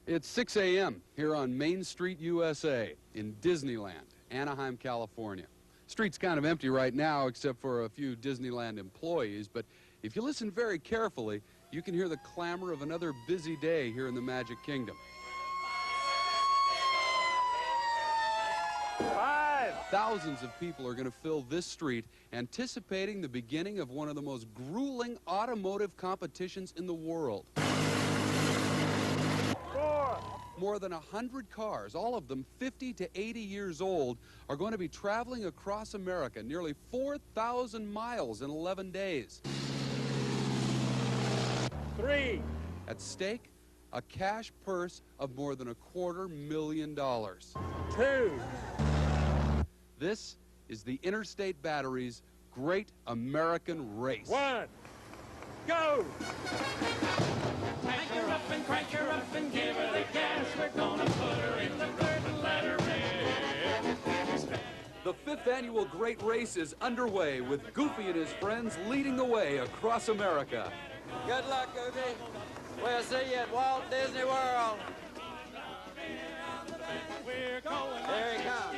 It's 6 a.m. here on Main Street, USA in Disneyland, Anaheim, California. Street's kind of empty right now except for a few Disneyland employees, but if you listen very carefully, you can hear the clamor of another busy day here in the Magic Kingdom. 5. Thousands of people are going to fill this street, anticipating the beginning of one of the most grueling automotive competitions in the world. 4. More than 100 cars, all of them 50 to 80 years old, are going to be traveling across America, nearly 4,000 miles in 11 days. 3. At stake, a cash purse of more than $250,000. 2. This is the Interstate Battery's Great American Race. 1. Go! Crank her up and give her the gas. We're gonna put her in the third letter race. The 5th annual Great Race is underway with Goofy and his friends leading the way across America. Good luck, Goofy. We'll see you at Walt Disney World. We're going. Here he comes.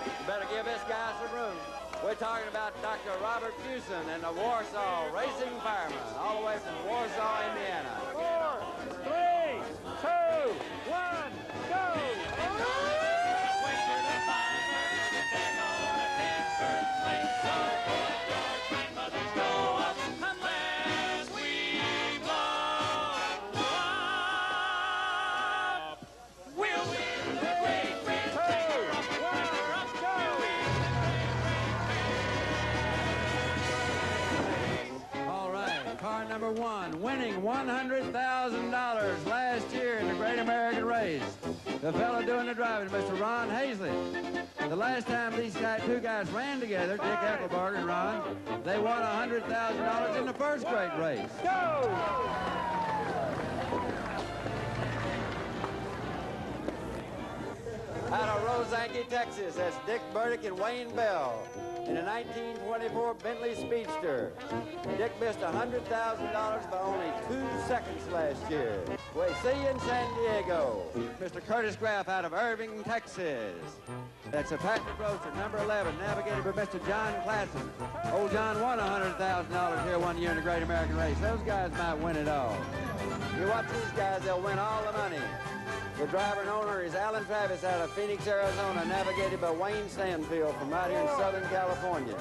You better give this guy some room. We're talking about Dr. Robert Fuson and the Warsaw Racing Firemen, all the way from Warsaw, Indiana. 4, 3, 2, 1, go! Car number 1, winning $100,000 last year in the Great American Race. The fellow doing the driving, Mr. Ron Hazlett. The last time these two guys ran together, Dick Eckelbarger and Ron, they won $100,000 in the first Great Race. Go! Out of Rosanke, Texas, that's Dick Burdick and Wayne Bell in a 1924 Bentley Speedster. Dick missed $100,000 by only 2 seconds last year. We see you in San Diego. Mr. Curtis Graff out of Irving, Texas. That's a Patrick Roadster, number 11, navigated by Mr. John Klassen. Old John won $100,000 here one year in the Great American Race. Those guys might win it all. You watch these guys, they'll win all the money. The driver and owner is Alan Travis out of Phoenix, Arizona, navigated by Wayne Stanfield from right here in Southern California.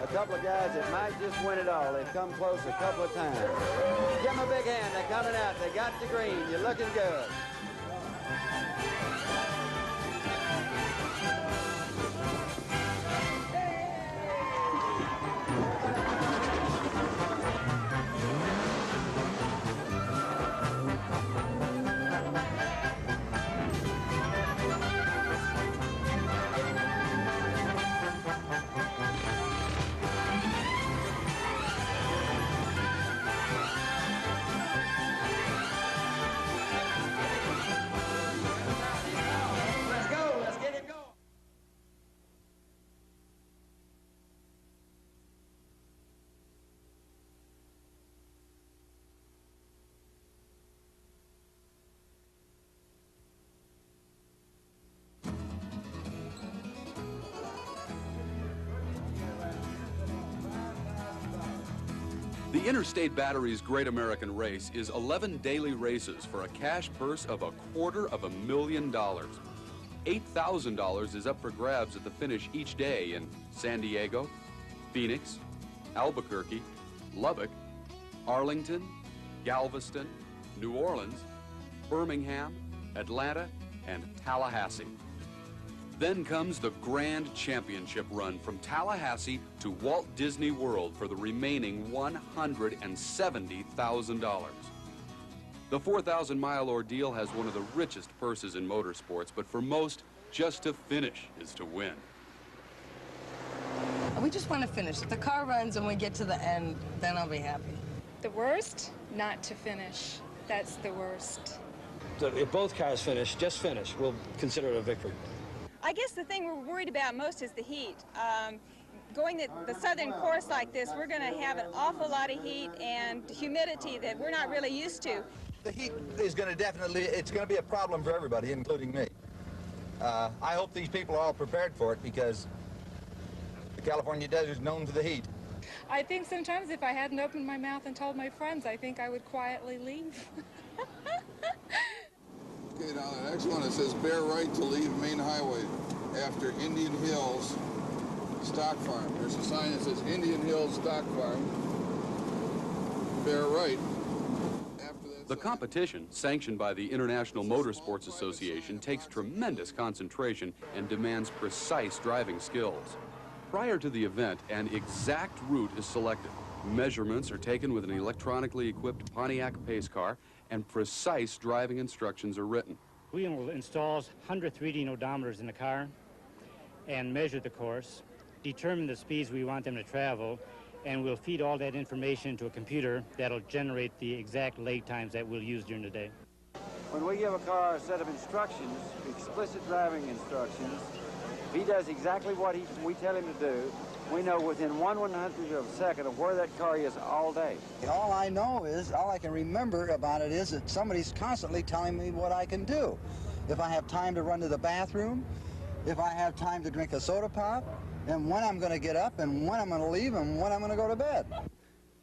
A couple of guys that might just win it all. They've come close a couple of times. Give them a big hand. They're coming out. They got the green. You're looking good. The Interstate Battery's Great American Race is 11 daily races for a cash purse of $250,000. $8,000 is up for grabs at the finish each day in San Diego, Phoenix, Albuquerque, Lubbock, Arlington, Galveston, New Orleans, Birmingham, Atlanta, and Tallahassee. Then comes the Grand Championship run from Tallahassee to Walt Disney World for the remaining $170,000. The 4,000-mile ordeal has one of the richest purses in motorsports, but for most, just to finish is to win. We just want to finish. If the car runs and we get to the end, then I'll be happy. The worst? Not to finish. That's the worst. So if both cars finish, just finish, we'll consider it a victory. I guess the thing we're worried about most is the heat. Going the southern course like this, we're going to have an awful lot of heat and humidity that we're not really used to. the heat is going to definitely, it's going to be a problem for everybody, including me. I hope these people are all prepared for it because the California desert is known for the heat. I think sometimes if I hadn't opened my mouth and told my friends, I think I would quietly leave. Okay, now the next one, it says bear right to leave main highway after Indian Hills Stock Farm. There's a sign that says Indian Hills Stock Farm. Bear right. The competition, sanctioned by the International Motorsports Association, takes tremendous concentration and demands precise driving skills. Prior to the event, an exact route is selected. Measurements are taken with an electronically equipped Pontiac pace car, and precise driving instructions are written. We will install 100 reading odometers in the car and measure the course, determine the speeds we want them to travel, and we'll feed all that information into a computer that'll generate the exact late times that we'll use during the day. When we give a car a set of instructions, explicit driving instructions, if he does exactly what we tell him to do, we know within 1/100th of a second of where that car is all day. All I know is, all I can remember about it is that somebody's constantly telling me what I can do. If I have time to run to the bathroom, if I have time to drink a soda pop, and when I'm going to get up, and when I'm going to leave, and when I'm going to go to bed.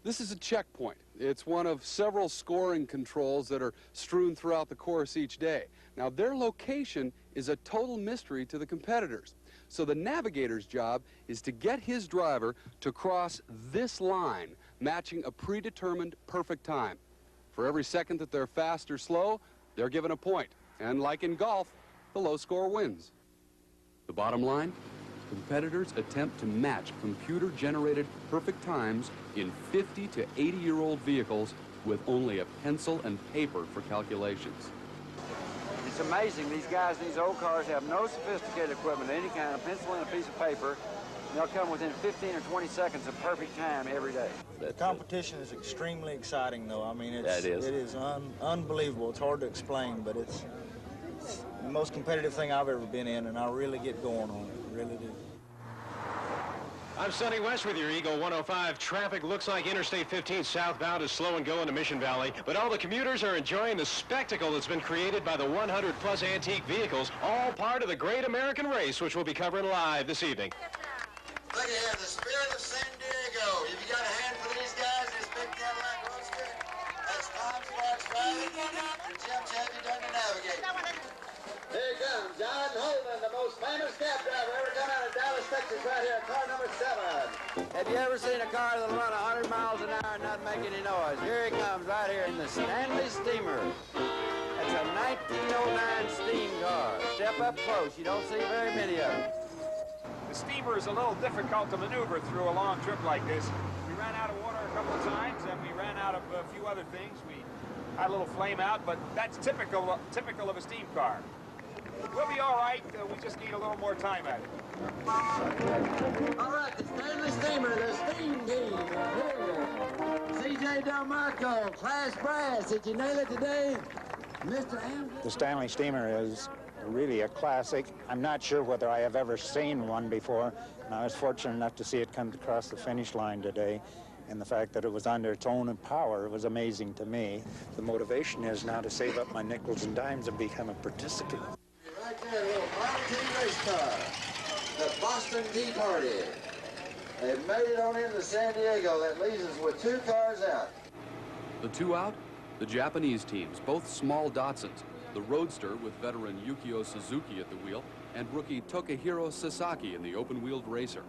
This is a checkpoint. It's one of several scoring controls that are strewn throughout the course each day. Now, their location is a total mystery to the competitors. So the navigator's job is to get his driver to cross this line, matching a predetermined perfect time. For every second that they're fast or slow, they're given a point. And like in golf, the low score wins. The bottom line? Competitors attempt to match computer-generated perfect times in 50 to 80-year-old vehicles with only a pencil and paper for calculations. It's amazing. These guys in these old cars have no sophisticated equipment of any kind, a pencil and a piece of paper, and they'll come within 15 or 20 seconds of perfect time every day. The competition is extremely exciting, though. I mean, it is unbelievable. It's hard to explain, but it's the most competitive thing I've ever been in, and I really get going on it, really do. I'm Sonny West with your Eagle 105. Traffic looks like Interstate 15 southbound is slow and go into Mission Valley, but all the commuters are enjoying the spectacle that's been created by the 100-plus antique vehicles, all part of the Great American Race, which we'll be covering live this evening. Look at here, the Spirit of San Diego. Have you got a hand for these guys, this big Cadillac Roadster? That's Tom Sparks driving, and Jim Chapey done the navigating. Here he comes, John Holden, the most famous cab driver ever come out of Dallas, Texas, right here, car number 7. Have you ever seen a car that'll run 100 miles an hour and not make any noise? Here he comes right here in the Stanley Steamer. That's a 1909 steam car. Step up close. You don't see very many of them. The steamer is a little difficult to maneuver through a long trip like this. We ran out of water a couple of times, and we ran out of a few other things. We had a little flame out, but that's typical of a steam car. We'll be all right. We just need a little more time at it. All right, the Stanley Steamer, the steam team. Here. C.J. Delmarco, Class Brass. Did you nail it today? Mr. Andrew? The Stanley Steamer is really a classic. I'm not sure whether I have ever seen one before, and I was fortunate enough to see it come across the finish line today. And the fact that it was under its own power was amazing to me. The motivation is now to save up my nickels and dimes and become a participant. Right there, a little Model T race car, the Boston Tea Party. They've made it on into San Diego. That leaves us with 2 cars out. The 2 out? The Japanese teams, both small Datsuns. The Roadster with veteran Yukio Suzuki at the wheel, and rookie Tokihiro Sasaki in the open-wheeled racer.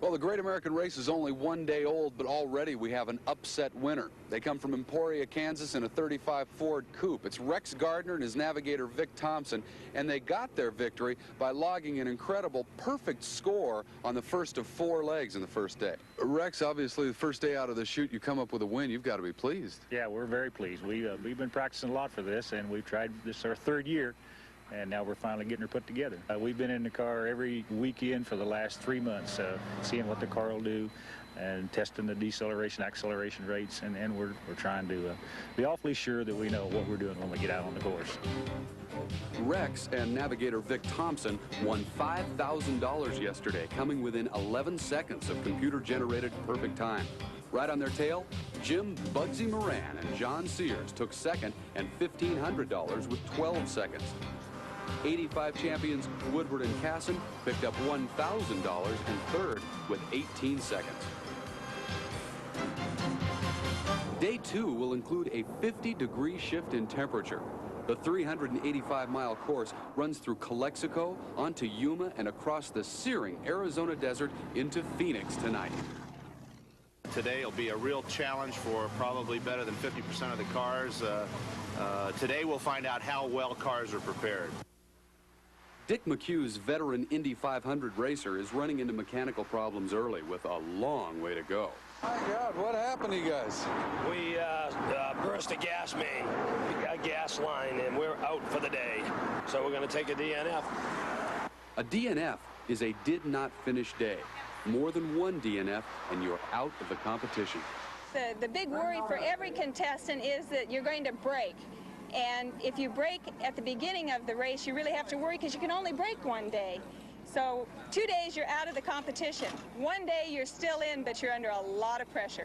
Well, the Great American Race is only 1 day old, but already we have an upset winner. They come from Emporia, Kansas in a 35 Ford Coupe. It's Rex Gardner and his navigator Vic Thompson, and they got their victory by logging an incredible perfect score on the first of 4 legs in the first day. Rex, obviously the first day out of the chute, you come up with a win. You've got to be pleased. Yeah, we're very pleased. We've been practicing a lot for this, and we've tried this our 3rd year. And now we're finally getting her put together. We've been in the car every weekend for the last 3 months, seeing what the car will do and testing the deceleration, acceleration rates, and we're trying to be awfully sure that we know what we're doing when we get out on the course. Rex and navigator Vic Thompson won $5,000 yesterday, coming within 11 seconds of computer-generated perfect time. Right on their tail, Jim Bugsy Moran and John Sears took second and $1,500 with 12 seconds. 85 champions Woodward and Casson picked up $1,000 and third with 18 seconds. Day 2 will include a 50-degree shift in temperature. The 385-mile course runs through Calexico, onto Yuma, and across the searing Arizona desert into Phoenix tonight. Today will be a real challenge for probably better than 50% of the cars. Today we'll find out how well cars are prepared. Dick McHugh's veteran Indy 500 racer is running into mechanical problems early with a long way to go. My God, what happened to you guys? We burst a gas main, a gas line, and we're out for the day. So we're going to take a DNF. A DNF is a did not finish day. More than one DNF and you're out of the competition. The big worry for every contestant is that you're going to break. And if you break at the beginning of the race, you really have to worry because you can only break 1 day. So 2 days you're out of the competition. 1 day you're still in, but you're under a lot of pressure.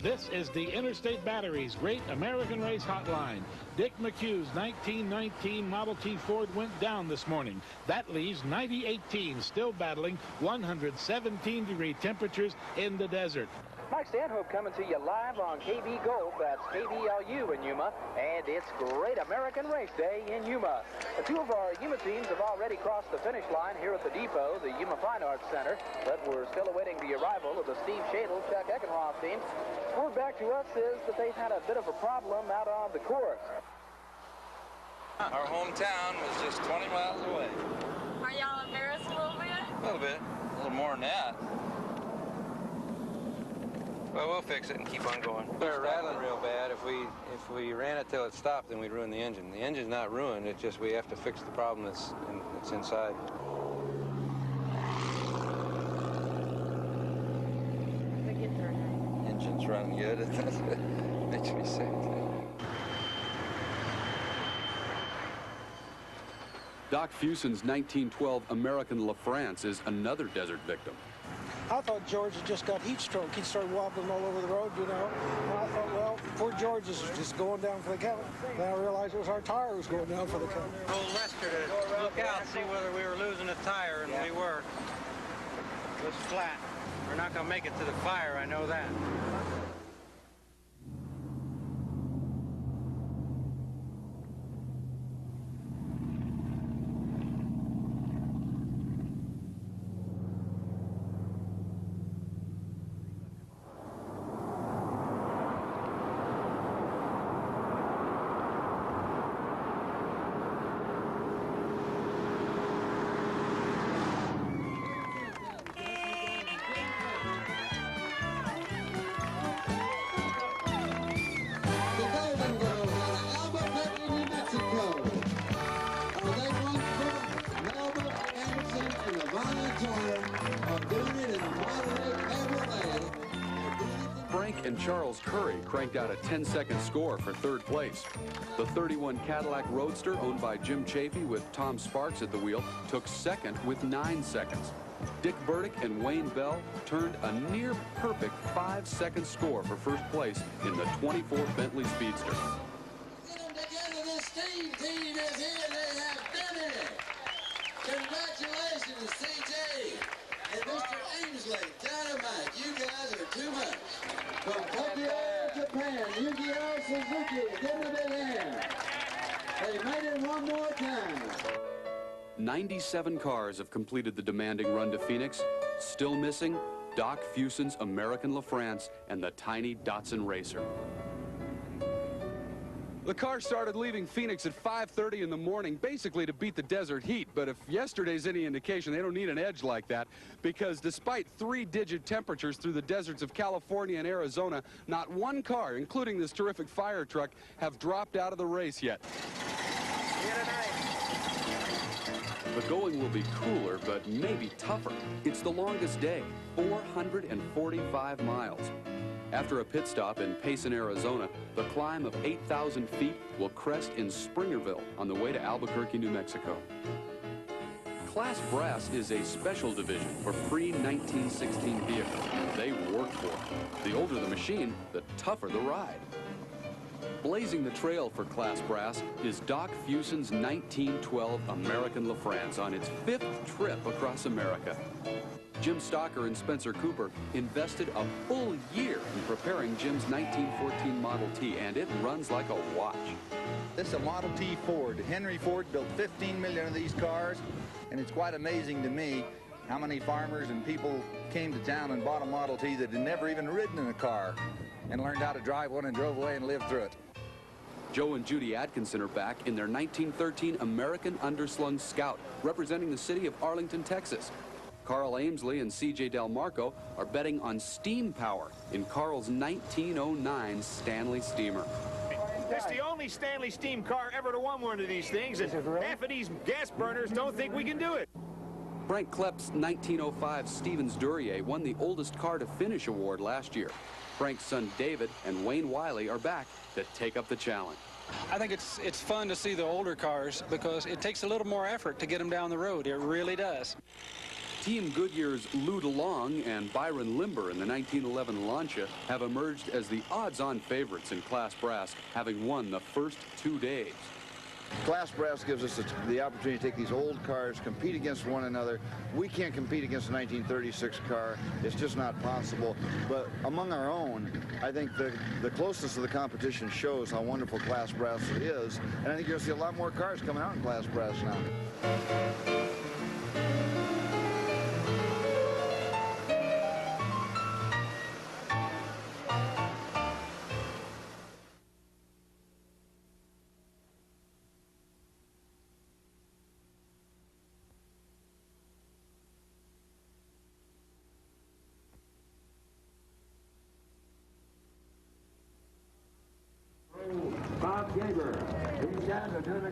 This is the Interstate Batteries Great American Race Hotline. Dick McHugh's 1919 Model T Ford went down this morning. That leaves 98 teams still battling 117-degree temperatures in the desert. Mike Stanhope coming to you live on KB Gold. That's KBLU in Yuma, and it's Great American Race Day in Yuma. 2 of our Yuma teams have already crossed the finish line here at the depot, the Yuma Fine Arts Center, but we're still awaiting the arrival of the Steve Shadle, Chuck Eckenroth team. Word back to us is that they've had a bit of a problem out on the course. Our hometown was just 20 miles away. Are y'all embarrassed a little bit? A little bit, a little more than that. Well, we'll fix it and keep on going. They're rattling real bad. If we ran it till it stopped, then we'd ruin the engine. The engine's not ruined. It's just we have to fix the problem that's inside. Engine's running good. It makes me sick. Doc Fuson's 1912 American LaFrance is another desert victim. I thought George had just got heat stroke. He started wobbling all over the road, you know. And I thought, well, poor George is just going down for the count. Then I realized it was our tire who was going down for the count. Told Lester to look out, see whether we were losing a tire, and we were. It was flat. We're not going to make it to the fire, I know that. Frank and Charles Curry cranked out a 10-second score for third place. The 31 Cadillac Roadster, owned by Jim Chafee with Tom Sparks at the wheel, took second with 9 seconds. Dick Burdick and Wayne Bell turned a near-perfect 5-second score for first place in the 24 Bentley Speedster. Get them together, this Steve 97 cars have completed the demanding run to Phoenix. Still missing Doc Fuson's American LaFrance and the tiny Datsun Racer. The car started leaving Phoenix at 5:30 in the morning, basically to beat the desert heat. But if yesterday's any indication, they don't need an edge like that, because despite 3-digit temperatures through the deserts of California and Arizona, not one car, including this terrific fire truck, have dropped out of the race yet. The going will be cooler, but maybe tougher. It's the longest day, 445 miles. After a pit stop in Payson, Arizona, the climb of 8,000 feet will crest in Springerville on the way to Albuquerque, New Mexico. Class Brass is a special division for pre-1916 vehicles. They work for it. The older the machine, the tougher the ride. Blazing the trail for Class Brass is Doc Fuson's 1912 American LaFrance on its 5th trip across America. Jim Stocker and Spencer Cooper invested a full year in preparing Jim's 1914 Model T, and it runs like a watch. This is a Model T Ford. Henry Ford built 15 million of these cars, and it's quite amazing to me how many farmers and people came to town and bought a Model T that had never even ridden in a car and learned how to drive one and drove away and lived through it. Joe and Judy Atkinson are back in their 1913 American Underslung Scout, representing the city of Arlington, Texas. Carl Amesley and C.J. Del Marco are betting on steam power in Carl's 1909 Stanley Steamer. It's the only Stanley steam car ever to won one of these things, and half of these gas burners don't think we can do it. Frank Klepp's 1905 Stevens Duryea won the oldest car to finish award last year. Frank's son David and Wayne Wiley are back to take up the challenge. I think it's fun to see the older cars because it takes a little more effort to get them down the road. It really does. Team Goodyear's Lou DeLong and Byron Limber in the 1911 Lancia have emerged as the odds-on favorites in Class Brass, having won the first 2 days. Class Brass gives us the opportunity to take these old cars, compete against one another. We can't compete against a 1936 car. It's just not possible. But among our own, I think the closeness of the competition shows how wonderful Class Brass is. And I think you're going to see a lot more cars coming out in Class Brass now.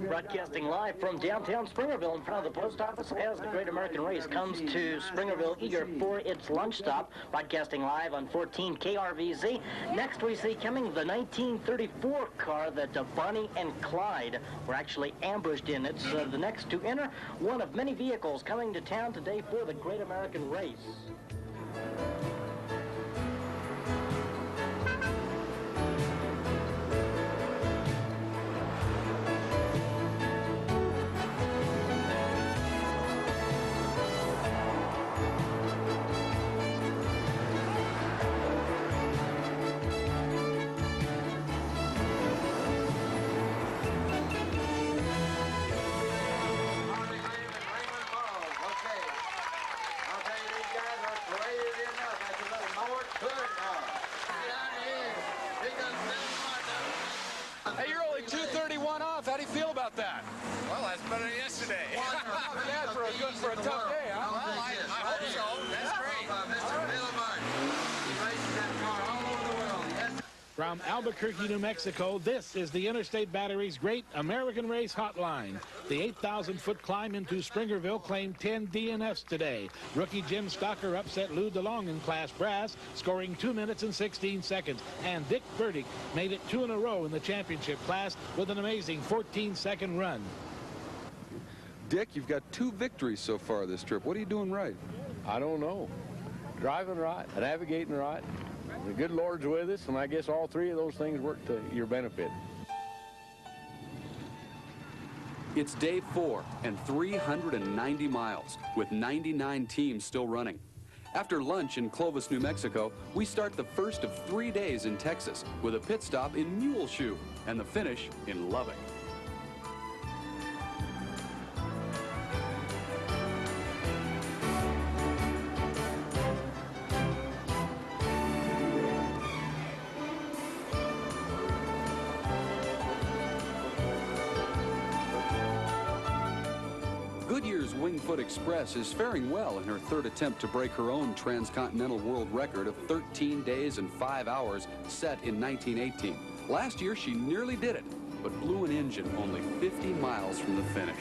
Broadcasting live from downtown Springerville in front of the post office as the Great American Race comes to Springerville, eager for its lunch stop. Broadcasting live on 14 KRVZ. Next we see coming the 1934 car that Bonnie and Clyde were actually ambushed in. It's the next to enter, one of many vehicles coming to town today for the Great American Race. Hey, you're only 231 off. How do you feel about that? Well, that's better than yesterday. Not bad for a tough day, huh? Well, I hope so. That's great. Mr. Bill Martin. He races that car all over the world. Yes. From Albuquerque, New Mexico, this is the Interstate Battery's Great American Race Hotline. The 8,000-foot climb into Springerville claimed 10 DNFs today. Rookie Jim Stocker upset Lou DeLong in Class Brass, scoring 2 minutes and 16 seconds. And Dick Burdick made it 2 in a row in the championship class with an amazing 14-second run. Dick, you've got 2 victories so far this trip. What are you doing right? I don't know. Driving right, navigating right. The good Lord's with us, and I guess all 3 of those things work to your benefit. It's day 4 and 390 miles, with 99 teams still running. After lunch in Clovis, New Mexico, we start the first of 3 days in Texas with a pit stop in Muleshoe and the finish in Lubbock. Goodyear's Wingfoot Express is faring well in her third attempt to break her own transcontinental world record of 13 days and 5 hours set in 1918. Last year, she nearly did it, but blew an engine only 50 miles from the finish.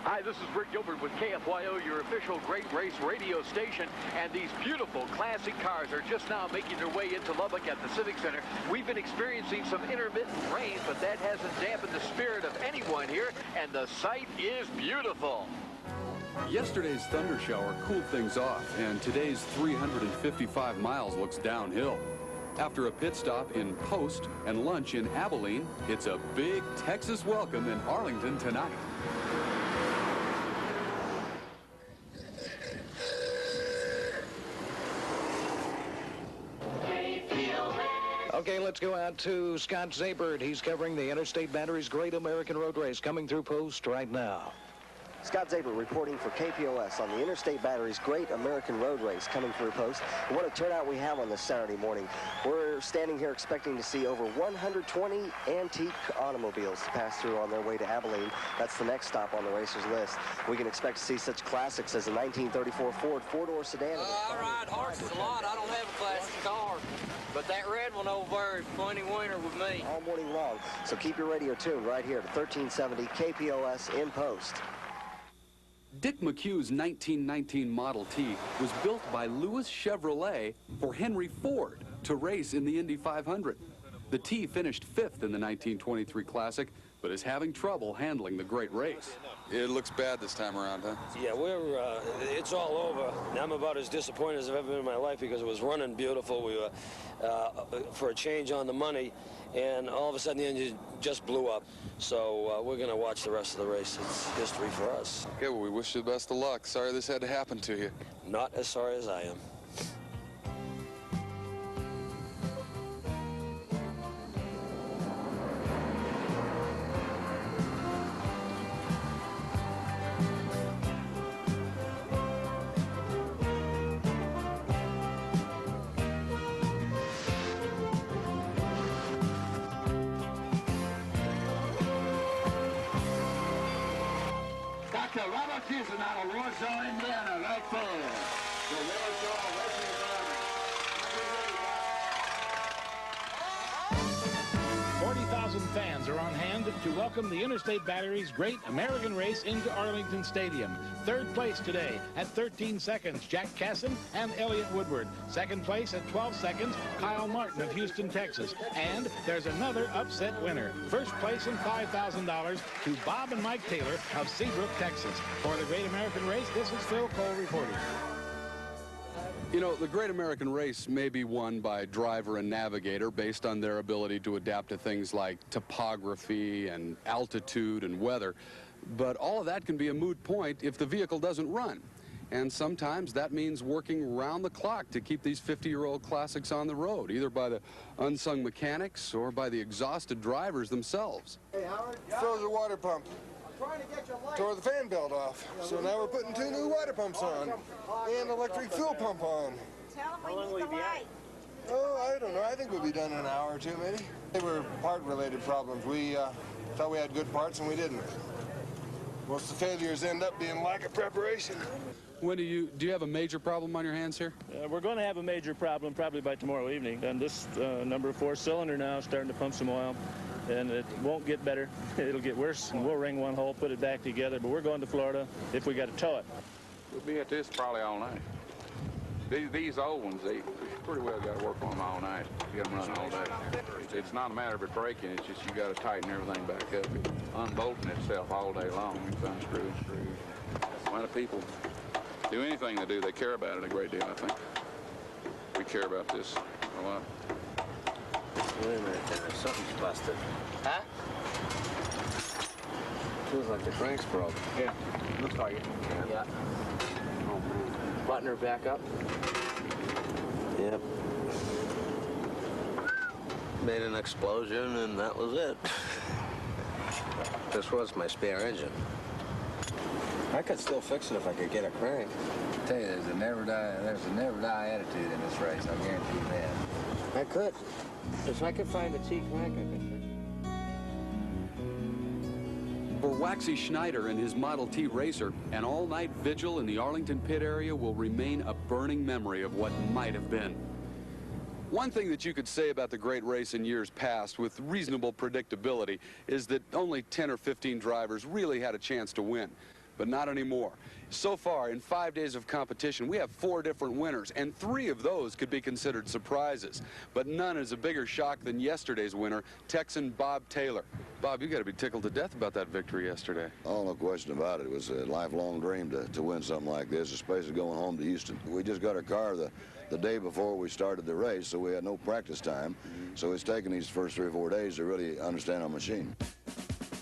Hi, this is Rick Gilbert with KFYO, your official Great Race radio station, and these beautiful classic cars are just now making their way into Lubbock at the Civic Center. We've been experiencing some intermittent rain, but that hasn't dampened the spirit of anyone here, and the sight is beautiful. Yesterday's thunder shower cooled things off, and today's 355 miles looks downhill. After a pit stop in Post and lunch in Abilene, it's a big Texas welcome in Arlington tonight. Okay, let's go out to Scott Zabert. He's covering the Interstate Batteries Great American Road Race coming through Post right now. Scott Zabert reporting for KPOS on the Interstate Batteries Great American Road Race coming through Post. And what a turnout we have on this Saturday morning. We're standing here expecting to see over 120 antique automobiles to pass through on their way to Abilene. That's the next stop on the racers list. We can expect to see such classics as the 1934 Ford four-door sedan. I ride horses a lot. I don't have a classic car. But that red one over there is plenty winter with me. All morning long. So keep your radio tuned right here to 1370 KPOS in Post. Dick McHugh's 1919 Model T was built by Lewis Chevrolet for Henry Ford to race in the Indy 500. The T finished 5th in the 1923 Classic, but is having trouble handling the great race. It looks bad this time around, huh? Yeah, it's all over. And I'm about as disappointed as I've ever been in my life because it was running beautiful. We were for a change on the money, and all of a sudden the engine just blew up. So we're going to watch the rest of the race. It's history for us. Okay, well, we wish you the best of luck. Sorry this had to happen to you. Not as sorry as I am. Dr. Robert Houston out of Warsaw, Indiana, right there. The Warsaw Racing Environment. 40,000 fans are on hand to welcome the Interstate Batteries Great American Race into Arlington Stadium. Third place today at 13 seconds, Jack Casson and Elliott Woodward. Second place at 12 seconds, Kyle Martin of Houston, Texas. And there's another upset winner. First place and $5,000 to Bob and Mike Taylor of Seabrook, Texas. For the Great American Race, this is Phil Cole reporting. You know, the Great American Race may be won by driver and navigator based on their ability to adapt to things like topography and altitude and weather. But all of that can be a moot point if the vehicle doesn't run. And sometimes that means working round the clock to keep these 50-year-old classics on the road, either by the unsung mechanics or by the exhausted drivers themselves. Hey, Howard, froze the water pump. Tore the fan belt off. So now we're putting 2 new water pumps on and electric fuel pump on. How long will we be out? Oh, I don't know. I think we'll be done in an hour or 2, maybe. They were part-related problems. We thought we had good parts, and we didn't. Most of the failures end up being lack of preparation. When do you have a major problem on your hands here? We're going to have a major problem probably by tomorrow evening. And this number 4 cylinder now is starting to pump some oil. And it won't get better. It'll get worse. And we'll ring one hole, put it back together. But we're going to Florida if we got to tow it. We'll be at this probably all night. These old ones, they pretty well got to work on them all night. You got them running all day. It's not a matter of it breaking. It's just you got to tighten everything back up. It's unbolting itself all day long. It's unscrewed. When the people do anything they do, they care about it a great deal, I think. We care about this a lot. Wait a minute, Dennis. Something's busted. Huh? Feels like the crank's broke. Yeah, looks like it. Yeah. Oh, man. Button her back up. Yep. Made an explosion, and that was it. This was my spare engine. I could still fix it if I could get a crank. I tell you, there's a never die attitude in this race. I guarantee you that. I could. If I could find a T-crank, I could. For Waxy Schneider and his Model T Racer, an all-night vigil in the Arlington pit area will remain a burning memory of what might have been. One thing that you could say about the great race in years past with reasonable predictability is that only 10 or 15 drivers really had a chance to win, but not anymore. So far, in 5 days of competition, we have 4 different winners, and 3 of those could be considered surprises. But none is a bigger shock than yesterday's winner, Texan Bob Taylor. Bob, you got to be tickled to death about that victory yesterday. Oh, no question about it. It was a lifelong dream to win something like this, especially going home to Houston. We just got our car the day before we started the race, so we had no practice time. So it's taken these first 3 or 4 days to really understand our machine.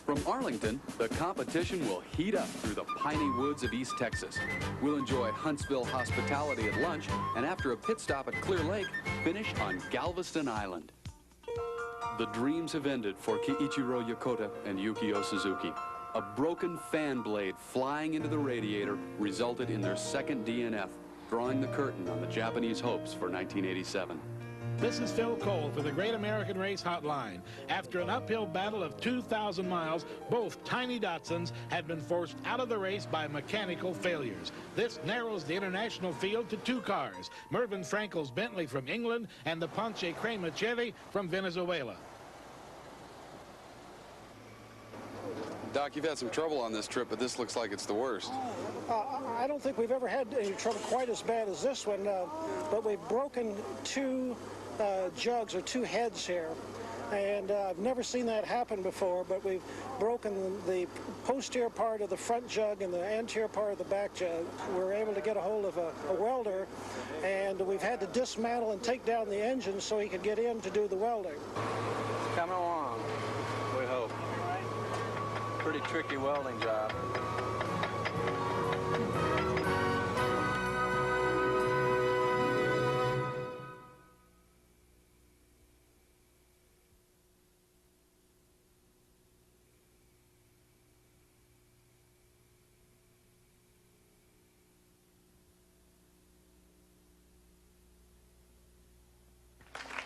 From Arlington, the competition will heat up through the piney woods of East Texas. We'll enjoy Huntsville hospitality at lunch, and after a pit stop at Clear Lake, finish on Galveston Island. The dreams have ended for Kiichiro Yokota and Yukio Suzuki. A broken fan blade flying into the radiator resulted in their second DNF, drawing the curtain on the Japanese hopes for 1987. This is Phil Cole for the Great American Race Hotline. After an uphill battle of 2,000 miles, both tiny Datsuns have been forced out of the race by mechanical failures. This narrows the international field to 2 cars, Mervyn Frankel's Bentley from England and the Ponce Crema Chevy from Venezuela. Doc, you've had some trouble on this trip, but this looks like it's the worst. I don't think we've ever had any trouble quite as bad as this one, but we've broken 2 jugs or 2 heads here. And I've never seen that happen before, but we've broken the posterior part of the front jug and the anterior part of the back jug. We were able to get a hold of a welder, and we've had to dismantle and take down the engine so he could get in to do the welding. It's coming along, we hope. Pretty tricky welding job.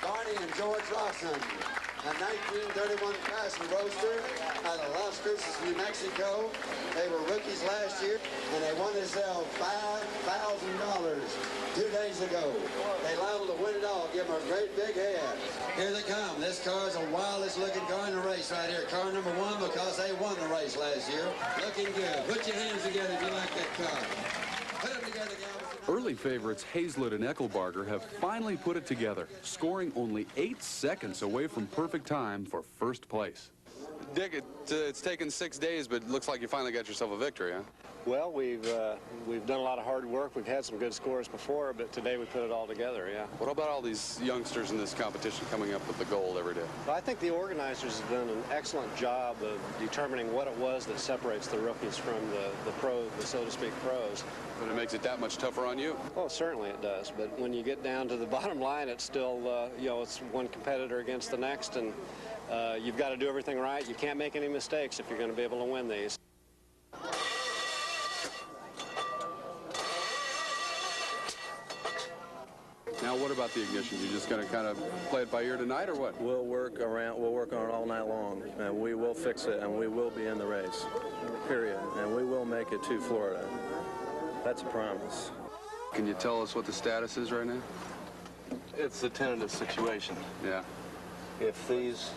Barney and George Lawson, a 1931 Tyson Roadster out of Las Cruces, New Mexico. They were rookies last year, and they won themselves $5,000 2 days ago. They liable to win it all. Give them a great big head. Here they come. This car is the wildest looking car in the race right here. Car number 1 because they won the race last year. Looking good. Put your hands together if you like that car. Put them together, Galveston. Early favorites Hazlitt and Eckelbarger have finally put it together, scoring only 8 seconds away from perfect time for first place. Dick, it's taken 6 days, but it looks like you finally got yourself a victory, huh? Well, we've done a lot of hard work. We've had some good scores before, but today we put it all together, yeah. What about all these youngsters in this competition coming up with the gold every day? Well, I think the organizers have done an excellent job of determining what it was that separates the rookies from the pros, the so to speak pros. But it makes it that much tougher on you? Oh, certainly it does. But when you get down to the bottom line, it's still, you know, it's one competitor against the next, and you've got to do everything right. You can't make any mistakes if you're going to be able to win these. Now, what about the ignition? You just going to kind of play it by ear tonight, or what? We'll work on it all night long, and we will fix it, and we will be in the race, period. And we will make it to Florida. That's a promise. Can you tell us what the status is right now? It's a tentative situation. Yeah. If these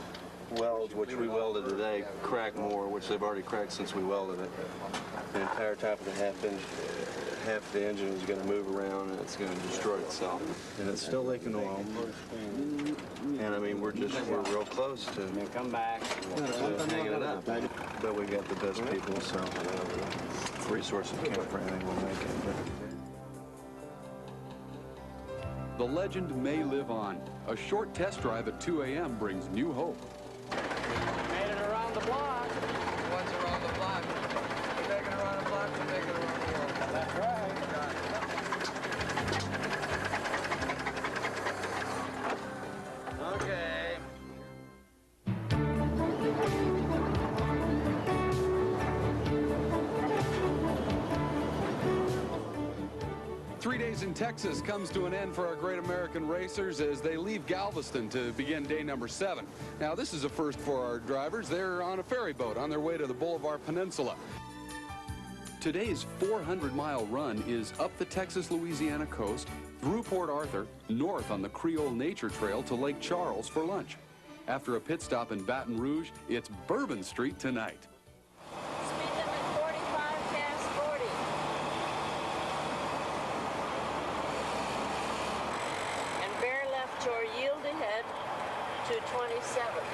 welds, which we welded today, crack more, which they've already cracked since we welded it, the entire top of the half of the engine is going to move around, and it's going to destroy itself. And it's still leaking oil. And I mean, we're real close to hanging it up. But we got the best people, so resources count for anything, we'll make it. The legend may live on. A short test drive at 2 a.m. brings new hope. Made it around the block. What's around the block? We're making it around the block, we're making it around the world. That's right. Okay. 3 days in Texas comes to an end for our Great American Racers as they leave Galveston to begin day number 7. Now, this is a first for our drivers. They're on a ferry boat on their way to the Boulevard Peninsula. Today's 400-mile run is up the Texas-Louisiana coast, through Port Arthur, north on the Creole Nature Trail to Lake Charles for lunch. After a pit stop in Baton Rouge, it's Bourbon Street tonight. Speed limit 45 past 40. And bear left or yield ahead to 27.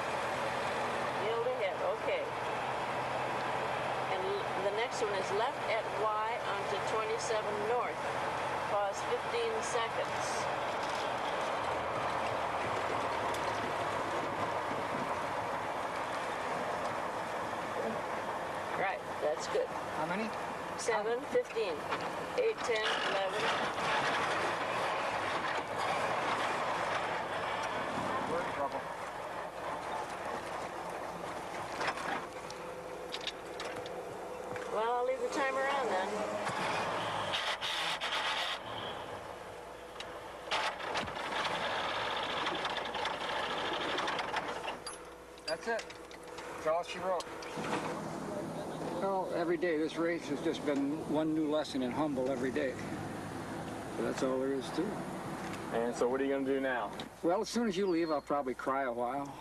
Yield ahead, okay. And the next one is left at Y onto 27 north. Pause 15 seconds. Right, that's good. How many? 7, 15, 8, 10, 11. We're in trouble. Well, I'll leave the timer on then. That's it. That's all she wrote. Well, every day this race has just been one new lesson in humble every day. But that's all there is to it. And so what are you going to do now? Well, as soon as you leave, I'll probably cry a while.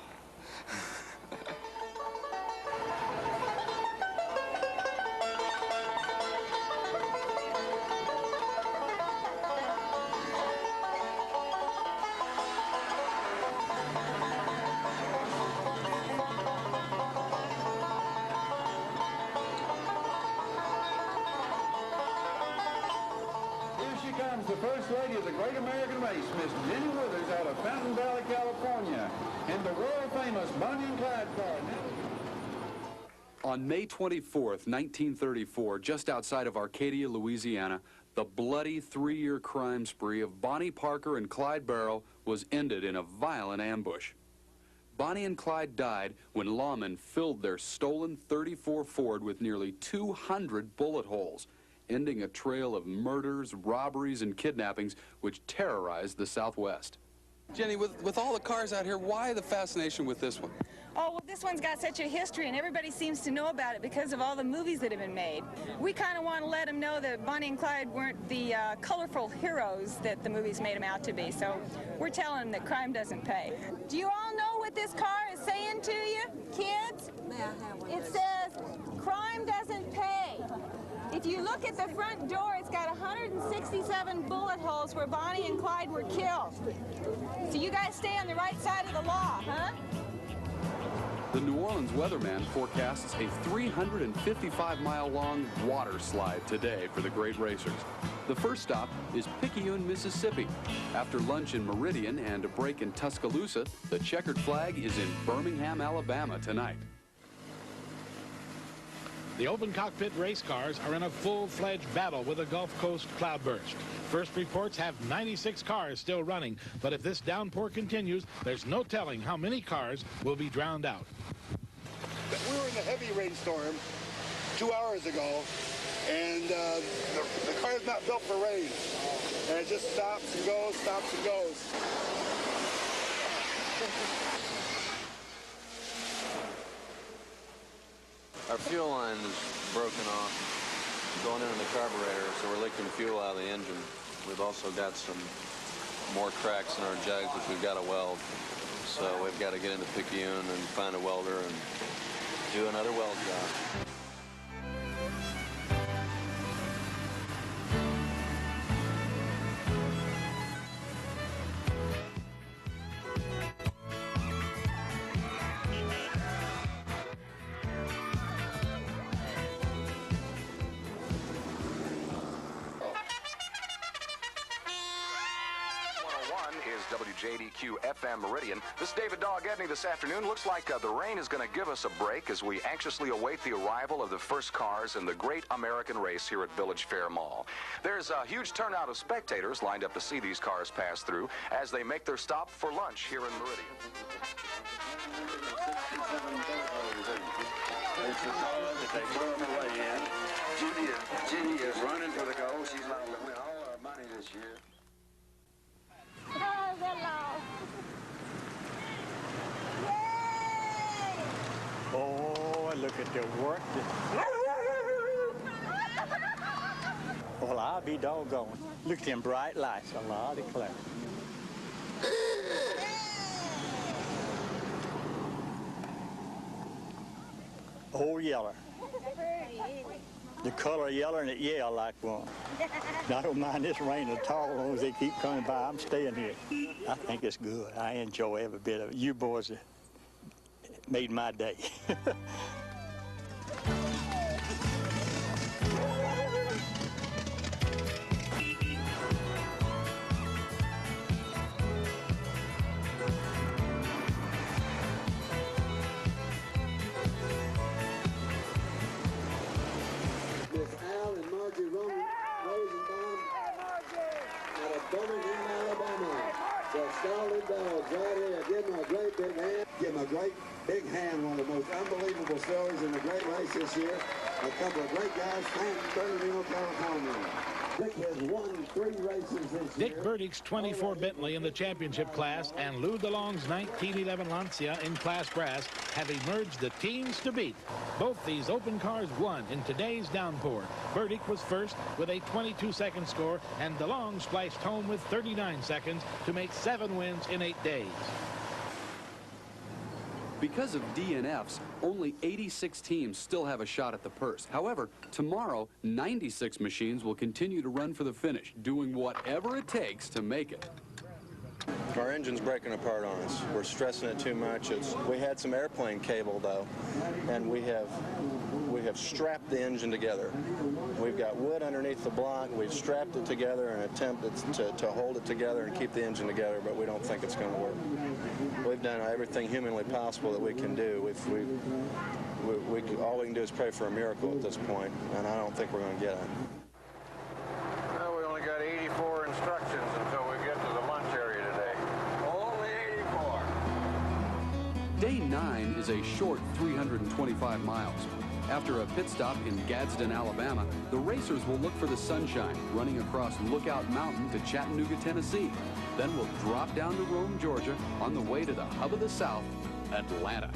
The First Lady of the Great American Race, Miss Jenny Withers out of Fountain Valley, California, and the world-famous Bonnie and Clyde car. On May 24th, 1934, just outside of Arcadia, Louisiana, the bloody 3-year crime spree of Bonnie Parker and Clyde Barrow was ended in a violent ambush. Bonnie and Clyde died when lawmen filled their stolen 34 Ford with nearly 200 bullet holes, ending a trail of murders, robberies, and kidnappings which terrorized the Southwest. Jenny, with all the cars out here, why the fascination with this one? Oh, well, this one's got such a history, and everybody seems to know about it because of all the movies that have been made. We kind of want to let them know that Bonnie and Clyde weren't the colorful heroes that the movies made them out to be, so we're telling them that crime doesn't pay. Do you all know what this car is saying to you, kids? It says, crime doesn't pay. If you look at the front door, it's got 167 bullet holes where Bonnie and Clyde were killed. So you guys stay on the right side of the law, huh? The New Orleans weatherman forecasts a 355-mile-long water slide today for the great racers. The first stop is Picayune, Mississippi. After lunch in Meridian and a break in Tuscaloosa, the checkered flag is in Birmingham, Alabama tonight. The open cockpit race cars are in a full-fledged battle with a Gulf Coast cloudburst. First reports have 96 cars still running, but if this downpour continues, there's no telling how many cars will be drowned out. We were in a heavy rainstorm 2 hours ago, and the car's not built for rain. And it just stops and goes, stops and goes. Our fuel line is broken off, going into the carburetor, so we're leaking fuel out of the engine. We've also got some more cracks in our jugs, which we've got to weld. So we've got to get into Picayune and find a welder and do another weld job. WJDQ FM Meridian. This is David Dog Edney this afternoon. Looks like the rain is going to give us a break as we anxiously await the arrival of the first cars in the Great American Race here at Village Fair Mall. There's a huge turnout of spectators lined up to see these cars pass through as they make their stop for lunch here in Meridian. Jenny is running for the goal. She's not all our money that this year. Oh, we're lost. Oh, look at the work. Well, I'll be doggone. Look at them bright lights. A lot of clear. Oh, yeller. The color yeller and it yell like one. I don't mind this rain at all as long as they keep coming by. I'm staying here. I think it's good. I enjoy every bit of it. You boys have made my day. Solid dogs right here. Give them a great big hand. Give them a great big hand. One of the most unbelievable stories in the great race this year. A couple of great guys from Bernardino, California. Dick has won 3 races this year. Dick Burdick's 24 Bentley in the championship class and Lou DeLong's 1911 Lancia in class brass have emerged the teams to beat. Both these open cars won in today's downpour. Burdick was first with a 22-second score, and DeLong spliced home with 39 seconds to make 7 wins in 8 days. Because of DNFs, only 86 teams still have a shot at the purse. However, tomorrow, 96 machines will continue to run for the finish, doing whatever it takes to make it. Our engine's breaking apart on us. We're stressing it too much. We had some airplane cable though, and we have strapped the engine together. We've got wood underneath the block. We've strapped it together and attempted to hold it together and keep the engine together, but we don't think it's going to work. We've done everything humanly possible that we can do. All we can do is pray for a miracle at this point, and I don't think we're going to get it. Well, we only got 84 instructions until we get to the lunch area today. Only 84. Day 9 is a short 325 miles. After a pit stop in Gadsden, Alabama, the racers will look for the sunshine, running across Lookout Mountain to Chattanooga, Tennessee. Then we'll drop down to Rome, Georgia, on the way to the hub of the South, Atlanta.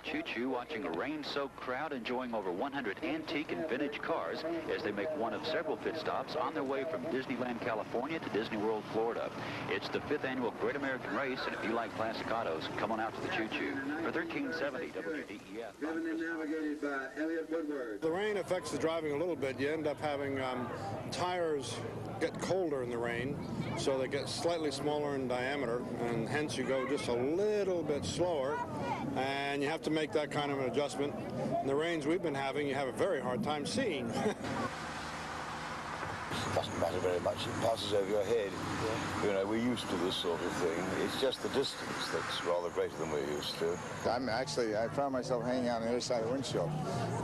Choo-choo watching a rain-soaked crowd enjoying over 100 antique and vintage cars as they make one of several pit stops on their way from Disneyland, California to Disney World, Florida. It's the 5th annual Great American Race, and if you like classic autos, come on out to the Choo-choo. For 1370 WDEF. Driven and navigated by Elliott Woodward. The rain affects the driving a little bit. You end up having tires get colder in the rain, so they get slightly smaller in diameter, and hence you go just a little bit slower, and you have to make that kind of an adjustment. In the rains we've been having, you have a very hard time seeing. Doesn't matter very much. It passes over your head. You know, we're used to this sort of thing. It's just the distance that's rather greater than we're used to. I found myself hanging out on the other side of the windshield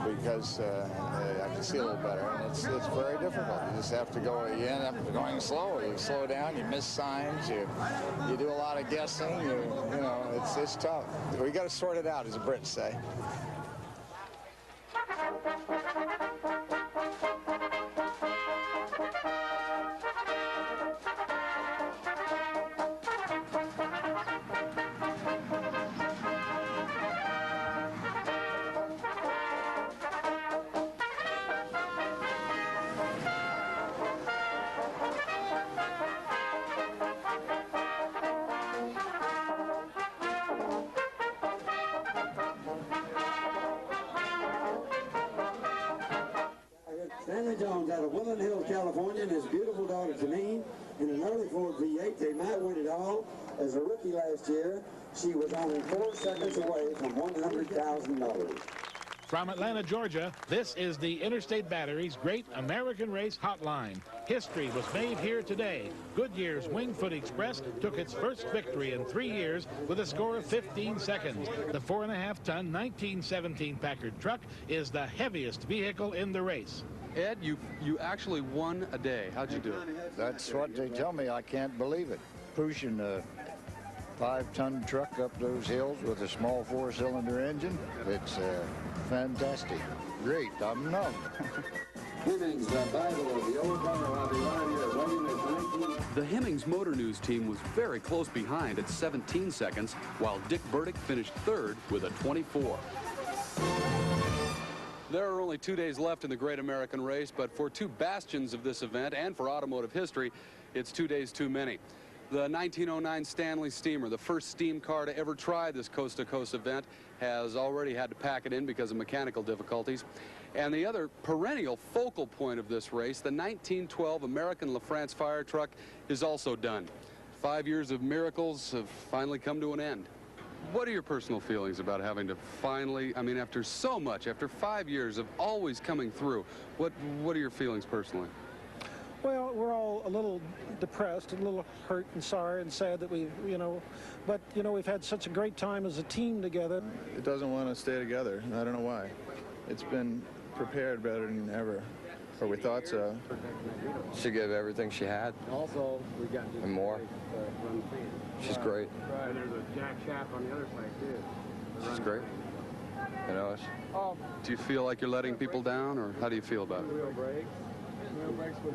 because I can see a little better, and it's very difficult. You just have to go. You end up going slow. You slow down. You miss signs. You do a lot of guessing. You know, it's tough. We got to sort it out, as the Brits say. Stanley Jones out of Woodland Hills, California, and his beautiful daughter Janine in an early Ford V8. They might win it all. As a rookie last year, she was only 4 seconds away from $100,000. From Atlanta, Georgia, this is the Interstate Batteries Great American Race Hotline. History was made here today. Goodyear's Wingfoot Express took its first victory in 3 years with a score of 15 seconds. The 4.5-ton 1917 Packard truck is the heaviest vehicle in the race. Ed, you actually won a day. How'd you do? That's what they tell me. I can't believe it. Pushing a 5-ton truck up those hills with a small 4-cylinder engine, it's fantastic. Great. I'm numb. Hemmings, the Bible of the old Colorado line here, running at 19. The Hemmings Motor News team was very close behind at 17 seconds, while Dick Burdick finished third with a 24. There are only 2 days left in the Great American Race, but for two bastions of this event and for automotive history, it's 2 days too many. The 1909 Stanley Steamer, the first steam car to ever try this coast-to-coast event, has already had to pack it in because of mechanical difficulties. And the other perennial focal point of this race, the 1912 American LaFrance fire truck, is also done. 5 years of miracles have finally come to an end. What are your personal feelings about having to finally, I mean, after so much, after 5 years of always coming through, what are your feelings personally? Well, we're all a little depressed, a little hurt and sorry and sad that we, but, we've had such a great time as a team together. It doesn't want to stay together. I don't know why. It's been prepared better than ever, or we thought so. She gave everything she had. Also, we got and more. She's great. And there's a Jack Shapp on the other side, too. She's great. Do you feel like you're letting people down, or how do you feel about it? Wheel brakes, but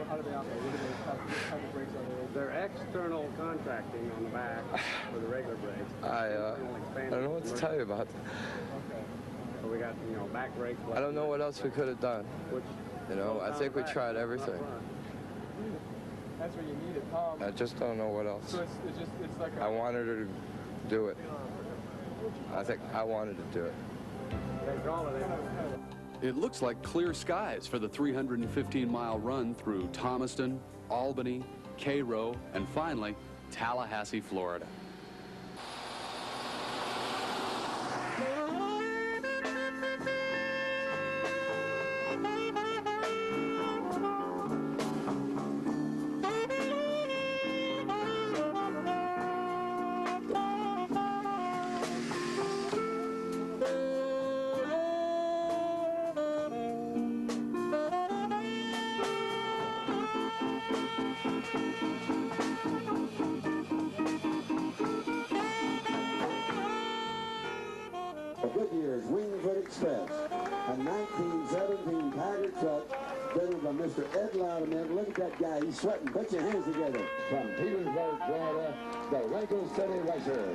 how do they operate? What type of brakes are they? They're external contracting on the back for the regular brakes. I don't know what to tell you about that. Okay. So we got, back brakes. I don't know what else we could have done. I think we tried everything. That's what you needed. I just don't know what else. So it's like I wanted her to do it. I think I wanted to do it. It looks like clear skies for the 315-mile run through Thomaston, Albany, Cairo, and finally, Tallahassee, Florida. Goodyear's Wingfoot Express, a 1917 Tiger truck driven by Mr. Ed Loudermilk. Look at that guy, he's sweating. Put your hands together. From Petersburg, Florida, the Wrinkle City Racer.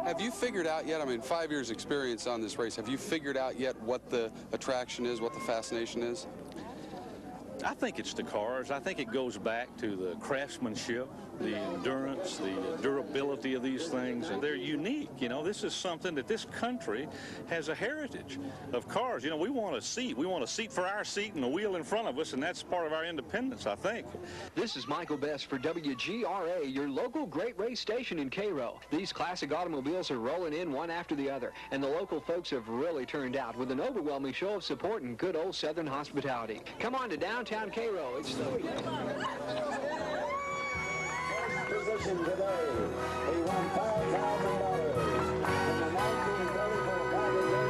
Have you figured out yet, 5 years experience on this race, have you figured out yet what the attraction is, what the fascination is? I think it's the cars. I think it goes back to the craftsmanship, the endurance, the durability of these things. And they're unique. This is something that this country has a heritage of cars. We want a seat. We want a seat for our seat and a wheel in front of us, and that's part of our independence, I think. This is Michael Best for WGRA, your local great race station in Cairo. These classic automobiles are rolling in one after the other, and the local folks have really turned out with an overwhelming show of support and good old Southern hospitality. Come on to downtown Cairo. It's the Position today, he won $5,000 in the 1934 Paddock.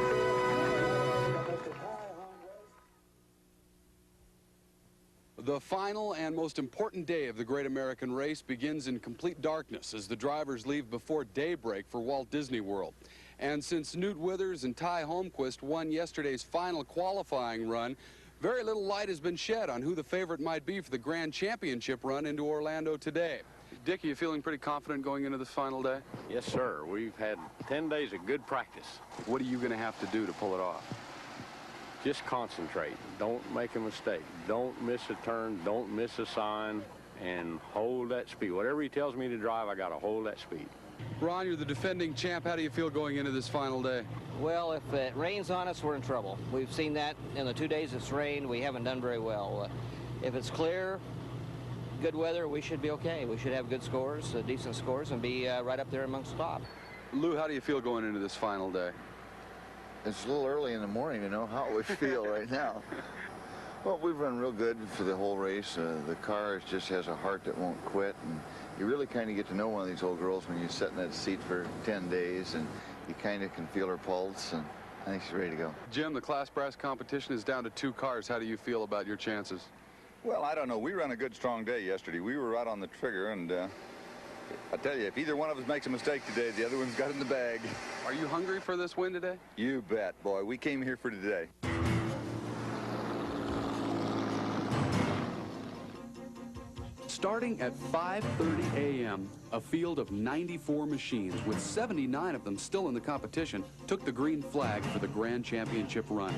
The final and most important day of the Great American Race begins in complete darkness as the drivers leave before daybreak for Walt Disney World. And since Newt Withers and Ty Holmquist won yesterday's final qualifying run, very little light has been shed on who the favorite might be for the Grand Championship run into Orlando today. Dick, are you feeling pretty confident going into this final day? Yes, sir. We've had 10 days of good practice. What are you going to have to do to pull it off? Just concentrate. Don't make a mistake. Don't miss a turn. Don't miss a sign. And hold that speed. Whatever he tells me to drive, I got to hold that speed. Ron, you're the defending champ. How do you feel going into this final day? Well, if it rains on us, we're in trouble. We've seen that in the 2 days it's rained. We haven't done very well. If it's clear, good weather, we should be okay. We should have good scores, decent scores, and be right up there amongst the top. Lou, how do you feel going into this final day? It's a little early in the morning to know how we feel right now. Well, we've run real good for the whole race. The car just has a heart that won't quit, and You really kind of get to know one of these old girls when you sit in that seat for 10 days, and you kind of can feel her pulse, and I think she's ready to go. Jim, the Class Brass competition is down to 2 cars. How do you feel about your chances? Well, I don't know. We ran a good, strong day yesterday. We were right on the trigger, and I tell you, if either one of us makes a mistake today, the other one's got it in the bag. Are you hungry for this win today? You bet, boy. We came here for today. Starting at 5:30 a.m., a field of 94 machines, with 79 of them still in the competition, took the green flag for the Grand Championship run.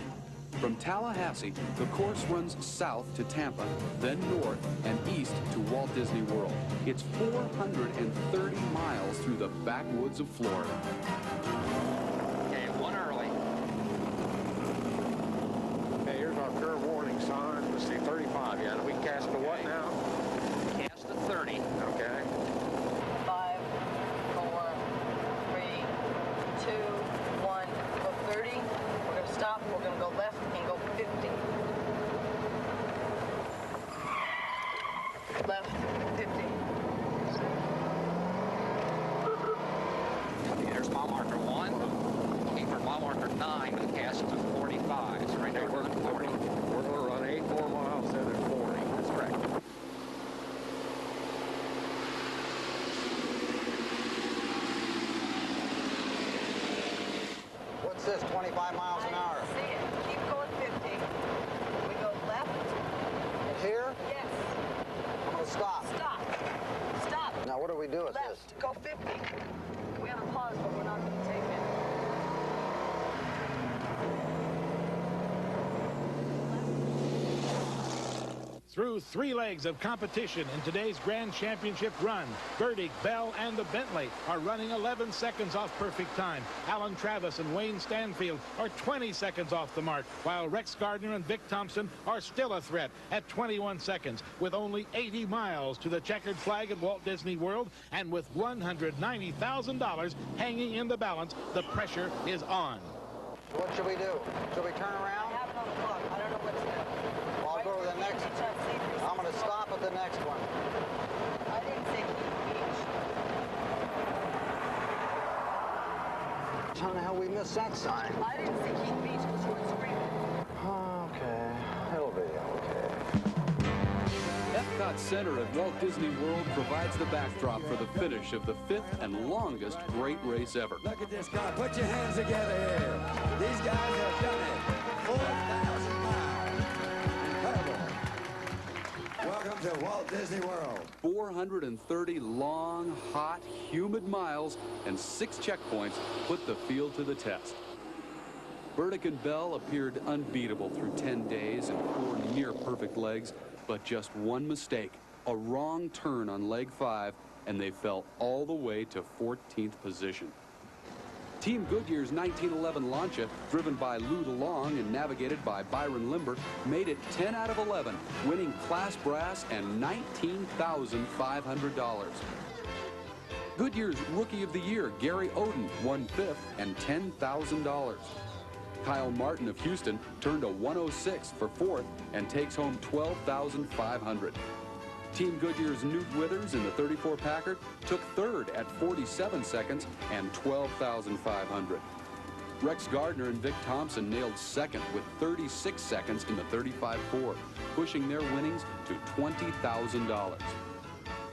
From Tallahassee, the course runs south to Tampa, then north and east to Walt Disney World. It's 430 miles through the backwoods of Florida. Okay, one early. Okay, here's our pure warning sign. Let's see, 35. Yeah, we cast to what now? Cast to 30. Okay. 5, 4, 3, 2, 1. Go 30. We're going to stop. We're going to go left and go 50. Left, 50. There's mile marker 1. Looking for mile marker 9 with a cast to 45. So right now we're running 40. We're going to run 8 more miles instead of 40. That's correct. What's this, 25 miles an hour? See it. Keep going 50. We go left. Here? Yes. I'm going to stop. Stop. Stop. Now, what do we do with Left. this? Go 50. We have a pause, but we're not going to take it. Through 3 legs of competition in today's Grand Championship run, Burdick, Bell, and the Bentley are running 11 seconds off perfect time. Alan Travis and Wayne Stanfield are 20 seconds off the mark, while Rex Gardner and Vic Thompson are still a threat at 21 seconds, with only 80 miles to the checkered flag at Walt Disney World, and with $190,000 hanging in the balance, the pressure is on. What should we do? Should we turn around? I have it on the clock. I don't know what's there. I'll go to the next. I'm going to stop at the next one. I didn't say Keith Beach. How the hell we missed that sign? I didn't say Keith Beach because you were screaming. Okay, it'll be okay. Epcot Center at Walt Disney World provides the backdrop for the finish of the 5th and longest great race ever. Look at this car. Put your hands together here. These guys have done it. 4,000 miles. Incredible. Welcome to Walt Disney World. 430 long, hot, humid miles and 6 checkpoints put the field to the test. Burdick and Bell appeared unbeatable through 10 days and 4 near-perfect legs, but just one mistake, a wrong turn on leg 5, and they fell all the way to 14th position. Team Goodyear's 1911 Lancia, driven by Lou DeLong and navigated by Byron Limber, made it 10 out of 11, winning Class Brass and $19,500. Goodyear's Rookie of the Year, Gary Oden, won 5th and $10,000. Kyle Martin of Houston turned a 106 for 4th and takes home $12,500. Team Goodyear's Newt Withers in the 34 Packard took 3rd at 47 seconds and $12,500. Rex Gardner and Vic Thompson nailed 2nd with 36 seconds in the 35 Ford, pushing their winnings to $20,000.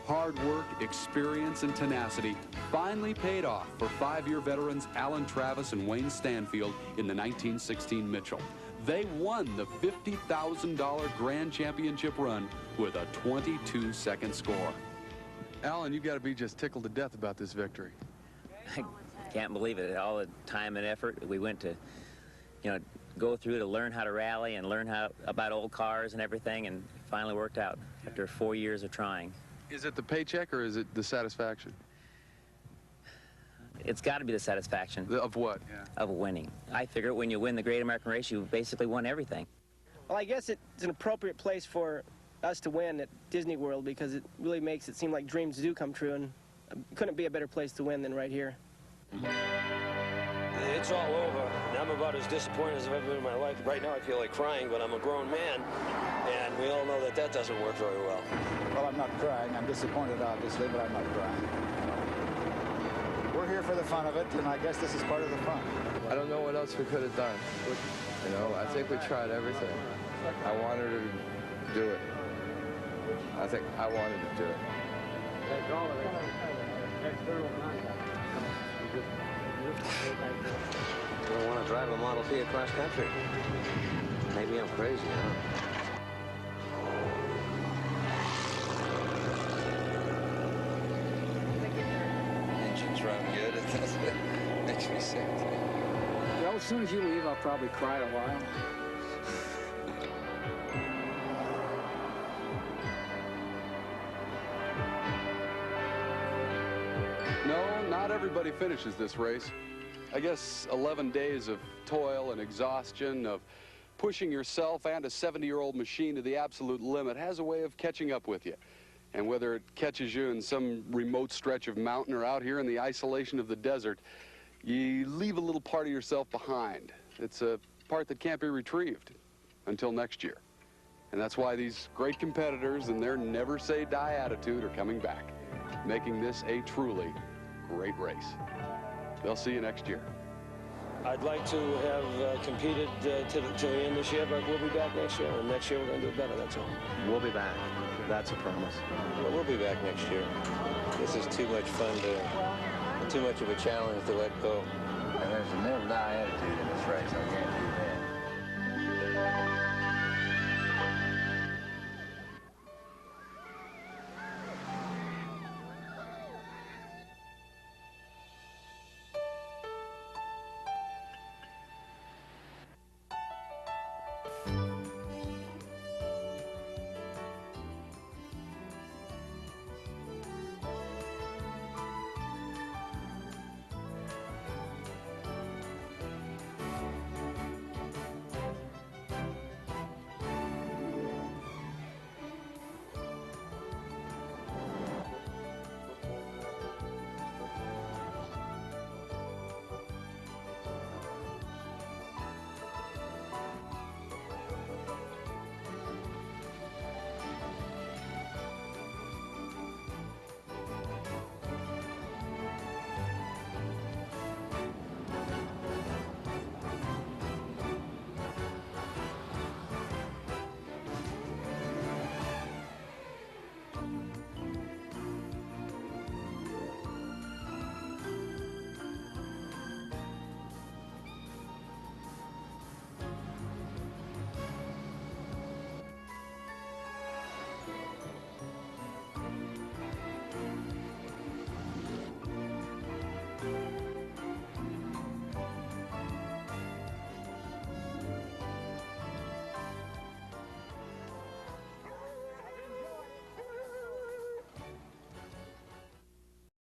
Hard work, experience, and tenacity finally paid off for 5-year veterans Alan Travis and Wayne Stanfield in the 1916 Mitchell. They won the $50,000 Grand Championship run with a 22-second score. Alan, you've got to be just tickled to death about this victory. I can't believe it. All the time and effort we went to, go through to learn how to rally and learn about old cars and everything, and it finally worked out after 4 years of trying. Is it the paycheck or is it the satisfaction? It's got to be the satisfaction. Of what? Yeah. Of winning. I figure when you win the Great American Race, you basically won everything. Well, I guess it's an appropriate place for us to win at Disney World because it really makes it seem like dreams do come true, and couldn't be a better place to win than right here. It's all over, and I'm about as disappointed as I've ever been in my life. Right now I feel like crying, but I'm a grown man, and we all know that that doesn't work very well. Well, I'm not crying. I'm disappointed, obviously, but I'm not crying. We're here for the fun of it, and I guess this is part of the fun. I don't know what else we could have done. You know, I think we tried everything. I wanted to do it. I think I wanted to do it. That's all of it. External contact. I don't want to drive a Model T across country. Maybe I'm crazy, huh? Engine's run good. It makes me sick. Well, as soon as you leave, I'll probably cry a while. No, not everybody finishes this race. I guess 11 days of toil and exhaustion, of pushing yourself and a 70-year-old machine to the absolute limit has a way of catching up with you. And whether it catches you in some remote stretch of mountain or out here in the isolation of the desert, you leave a little part of yourself behind. It's a part that can't be retrieved until next year. And that's why these great competitors and their never-say-die attitude are coming back, making this a truly great race. They'll see you next year. I'd like to have competed to the end this year, but we'll be back next year. And next year we're going to do better, that's all. We'll be back. That's a promise. Well, we'll be back next year. This is too much fun too much of a challenge to let go. And there's a never-die attitude in this race. I guarantee you that.